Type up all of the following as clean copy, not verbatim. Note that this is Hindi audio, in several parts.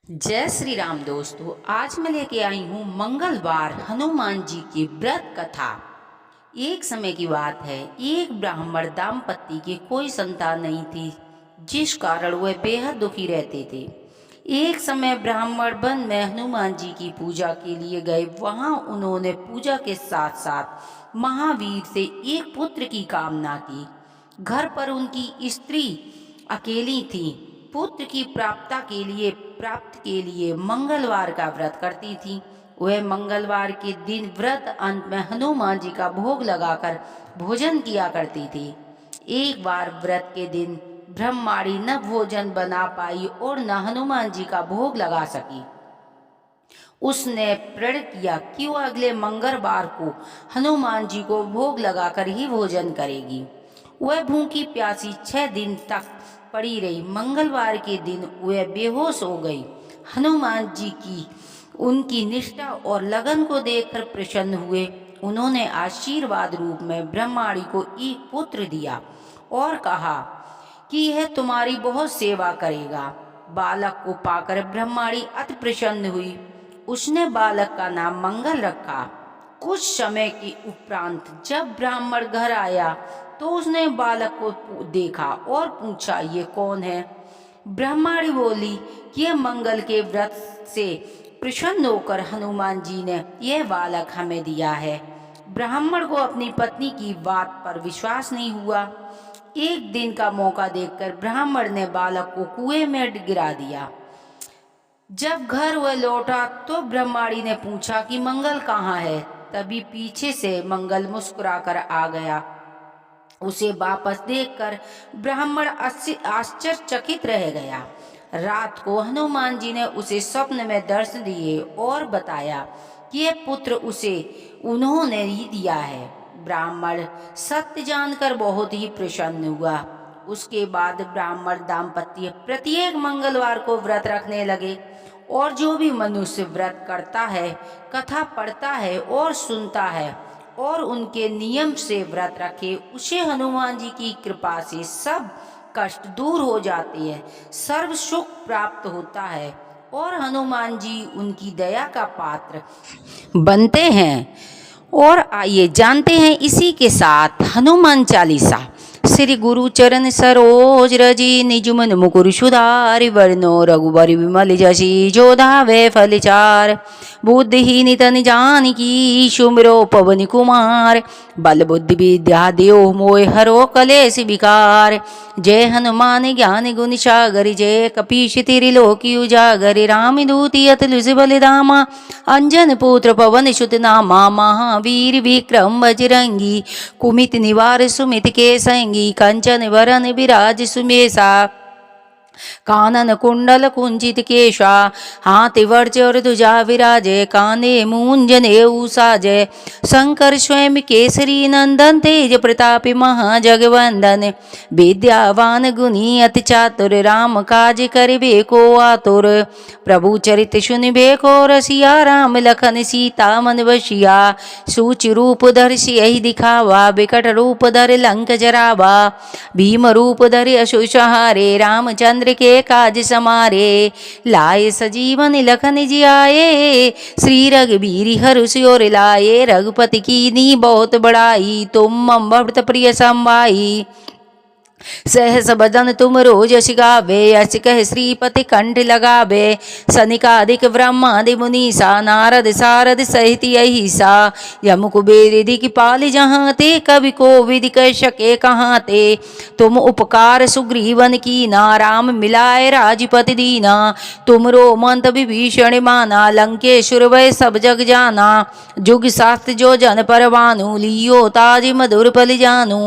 जय श्री राम दोस्तों। आज मैं लेके आई हूँ मंगलवार हनुमान जी की व्रत कथा। एक समय की बात है, एक ब्राह्मण दाम्पत्य की कोई संतान नहीं थी, जिस कारण वह बेहद दुखी रहते थे। एक समय ब्राह्मण वन में हनुमान जी की पूजा के लिए गए। वहां उन्होंने पूजा के साथ साथ महावीर से एक पुत्र की कामना की। घर पर उनकी स्त्री अकेली थी। पुत्र की प्राप्त के लिए मंगलवार का व्रत करती थी। वह मंगलवार के दिन व्रत अंत में हनुमान जी का भोग लगाकर भोजन किया करती थी। एक बार व्रत के दिन ब्रह्माणी न भोजन बना पाई और न हनुमान जी का भोग लगा सकी। उसने प्रण किया कि वह अगले मंगलवार को हनुमान जी को भोग लगाकर ही भोजन करेगी। वह भूखी प्यासी 6 दिन तक पड़ी रही। मंगलवार के दिन वह बेहोश हो गई। हनुमान जी की उनकी निष्ठा और लगन को देखकर प्रसन्न हुए। उन्होंने आशीर्वाद रूप में ब्रह्माणी को एक पुत्र दिया और कहा कि यह तुम्हारी बहुत सेवा करेगा। बालक को पाकर ब्रह्माणी अति प्रसन्न हुई। उसने बालक का नाम मंगल रखा। कुछ समय के उपरांत जब ब्राह्मण घर आया तो उसने बालक को देखा और पूछा, ये कौन है? ब्रह्माणी बोली कि यह मंगल के व्रत से प्रसन्न होकर हनुमान जी ने यह बालक हमें दिया है। ब्राह्मण को अपनी पत्नी की बात पर विश्वास नहीं हुआ। एक दिन का मौका देखकर ब्राह्मण ने बालक को कुएं में गिरा दिया। जब घर वह लौटा तो ब्रह्माणी ने पूछा कि मंगल कहाँ है? तभी पीछे से मंगल मुस्कुराकर आ गया। उसे वापस देखकर ब्राह्मण आश्चर्यचकित रह गया। रात को हनुमान जी ने उसे स्वप्न में दर्शन दिए और बताया कि यह पुत्र उसे उन्होंने ही दिया है। ब्राह्मण सत्य जानकर बहुत ही प्रसन्न हुआ। उसके बाद ब्राह्मण दाम्पत्य प्रत्येक मंगलवार को व्रत रखने लगे और जो भी मनुष्य व्रत करता है, कथा पढ़ता है और सुनता है और उनके नियम से व्रत रखे, उसे हनुमान जी की कृपा से सब कष्ट दूर हो जाते हैं, सर्व सुख प्राप्त होता है और हनुमान जी उनकी दया का पात्र बनते हैं। और आइए जानते हैं इसी के साथ हनुमान चालीसा। श्री गुरु चरण सरोज रजी निज मन मुकुर सुधारि वरनो रघुबर विमल जसी जो धावे फल चार। बुद्धिहीन तन जानिकी सुमिरो पवन कुमार। बल बुद्धि विद्या देव मोय हरो कलेश विकार। जय हनुमान ज्ञान गुण सागर जय कपीश त्रिलोकी उजागर। राम दूति अतुलित बलिधामा अंजन पुत्र पवन सुत नामा। महावीर विक्रम बजरंगी कुमित निवार सुमित के संगी। कंचन वरन विराज सुमेसा कानन कुंडल कुंचित केशा। हाथी वर्ज और ध्वजा विराजे काने मूंजने साजे। शंकर स्वयं केसरी नंदन तेज प्रतापी महाजगवंदन। विद्यावान गुणी अति चातुर राम काज करिबे को आतुर। प्रभु चरित सुनिबे को रसिया राम लखन सीता मन बसिया। सूचि रूप धर सियहि दिखावा बिकट रूप धर लंक जरावा। भीम रूप धर असुर सहारे रामचंद्र के काज समारे। लाए सजीवन लखन जियाए श्री रघुबीर हर्ष और लाए। रघुपति कीन्ही बहुत बड़ाई तुम मम भक्त प्रिय संभाई। सहस बदन तुम रोज यश गावे यश कह श्रीपति कंठ लगावे। सनिकादिक ब्रह्मादि मुनीसा नारद सारद सहित अहिसा। यम कुबेर दिखपाल जहाँ ते कवि को विदि कह सके कहाँ ते। तुम उपकार सुग्रीवन कीना राम मिलाए राजपति दीना। तुमरो मंत विभीषण माना लंकेश्वर वै सब जग जाना। जुग शास्त्र जो जन पर भानु लियो ताज मधुर पल जानू।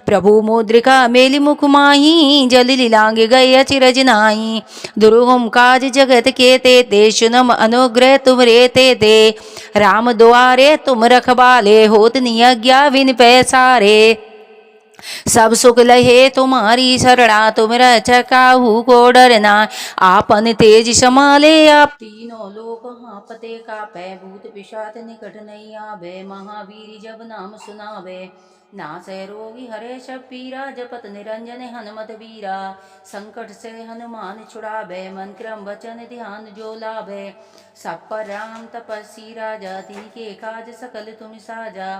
प्रभु मुद्रिका मेलि मुख माही जलि लांग गए अचिरज नाई। दुर्गम काज जगत के ते सुनम अनुग्रह तुम रे ते। राम द्वारे तुम रखवाले होत नियज्ञा विन पैसारे। सब सुख लहे तुम्हारी शरणा तुम रक्षकाहू को डरना। आपन तेज समाले आप तीनों लोक हाँपते कापे। भूत पिशाच निकट नहीं आवे महावीर जब नाम सुनावे। नासै रोगी हरे सब पीरा, जपत निरंजन हनुमत वीरा। संकट से हनुमान छुड़ावे, मन क्रम वचन ध्यान जो लाभे। सब पर राम तपस्वी राजा, तिनके काज सकल तुम साजा।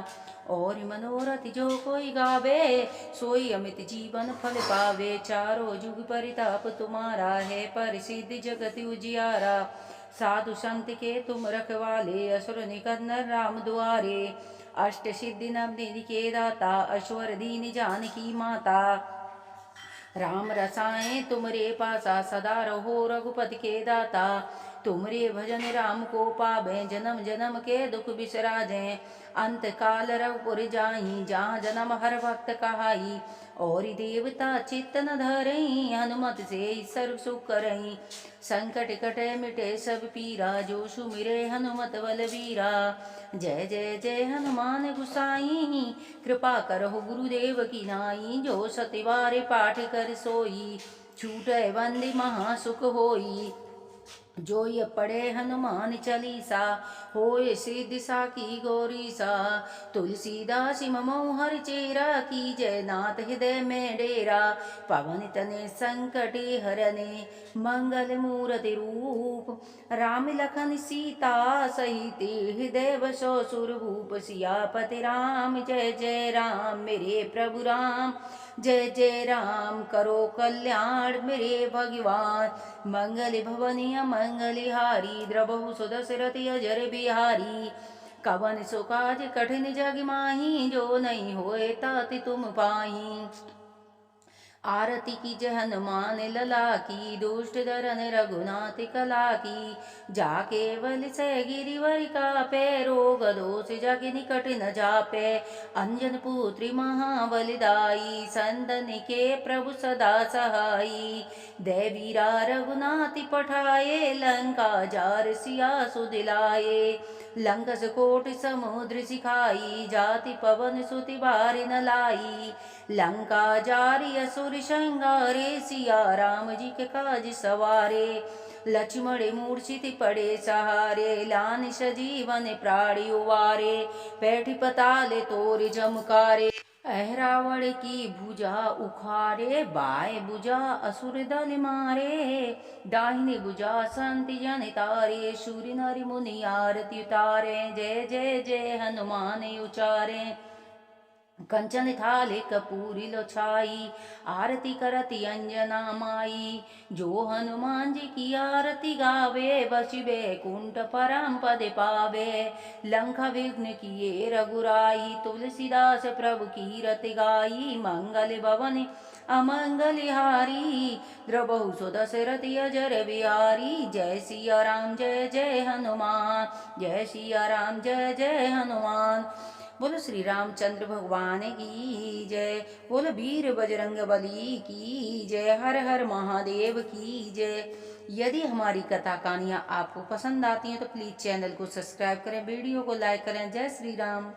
और मनोरथ जो कोई गावे, सोई अमित जीवन फल पावे। चारों जुग परिताप तुम्हारा है, प्रसिद्ध जगत उजियारा। साधु संत के तुम रखवाले, असुर निकट नर राम दुआरे। अष्ट सिद्धि नवनिधि के दाता, ऐश्वर दीन जानकी माता। राम रसाएं तुमरे पासा, सदा रहो रघुपति के दाता। तुमरे भजन राम को पावें, जन्म जन्म के दुख बिसराजें। अंत काल रघुपुर जाई, जहाँ जन्म हर भक्त कहाई। और देवता चित्त न धरई, हनुमत से सर्व सुख करई। संकट कटे मिटे सब पीरा, जो सुमिरे हनुमत बलवीरा। जय जय जय हनुमान गुसाई, कृपा करहु गुरुदेव की नाई। जो सतिवारे पाठ कर सोई, छूटे बंदी महासुख होई। जो ये पढ़े हनुमान चालीसा, होए सिद्धि साकी गौरीसा। तुलसीदास ममो हर चेरा, की जय नाथ हृदय में डेरा। पवन तने संकटे हरने, मंगल मूर्ति रूप। राम लखन सीता सहित, हृदय बसो सुरभूप। सियापति राम जय जय राम, मेरे प्रभु राम जय जय राम। करो कल्याण मेरे भगवान, मंगल भवनीय मंगलिहारी। द्रबहु सुदशरथ अजर बिहारी, कवन सुकाज कठिन जग माही। जो नहीं होए ताति तुम पाही। आरती की जय हनुमान लला की, दुष्ट दरन रघुनाथ कला की। जाके बल से गिरिवर कापे, रोग दोष जग निकट न जापे। अंजन पुत्री महाबलिदाई, संदन के प्रभु सदा सहाई। देवीरा रघुनाथ पठाए, लंका जार सिया सुदिलाए। लंकस कोट समुद्र सिखाई, जाति पवन सुति बारि न लाई। लंका जारी असुर संगारे, सिया राम जी के काज सवारे। लक्ष्मण मूर्छित पड़े सहारे, लान सजीवन प्राणी उवारे। पैठी पताले तोर जमकारे, अहरावण की भुजा उखारे। बाएं भुजा असुर दल मारे, दाहिनी भुजा संत जन तारे। सूर्य नर मुनि आरती उतारे, जय जय जय हनुमान उचारे। कंचन थाले कपूरी लो छाई, आरती करती अंजना माई। जो हनुमान जी की आरती गावे, बसी बैकुंठ परम पद पावे। लंका विघ्न किए रघुराई, तुलसीदास प्रभु की रति गाई। मंगल भवन अमंगलहारी, द्रबहु सुदशरथ अजर बिहारी। जय सिया राम जय जय हनुमान, जय सिया राम जय जय हनुमान। बोलो श्री रामचंद्र भगवान की जय। बोलो वीर बजरंग बली की जय। हर हर महादेव की जय। यदि हमारी कथा कहानियाँ आपको पसंद आती हैं तो प्लीज़ चैनल को सब्सक्राइब करें, वीडियो को लाइक करें। जय श्री राम।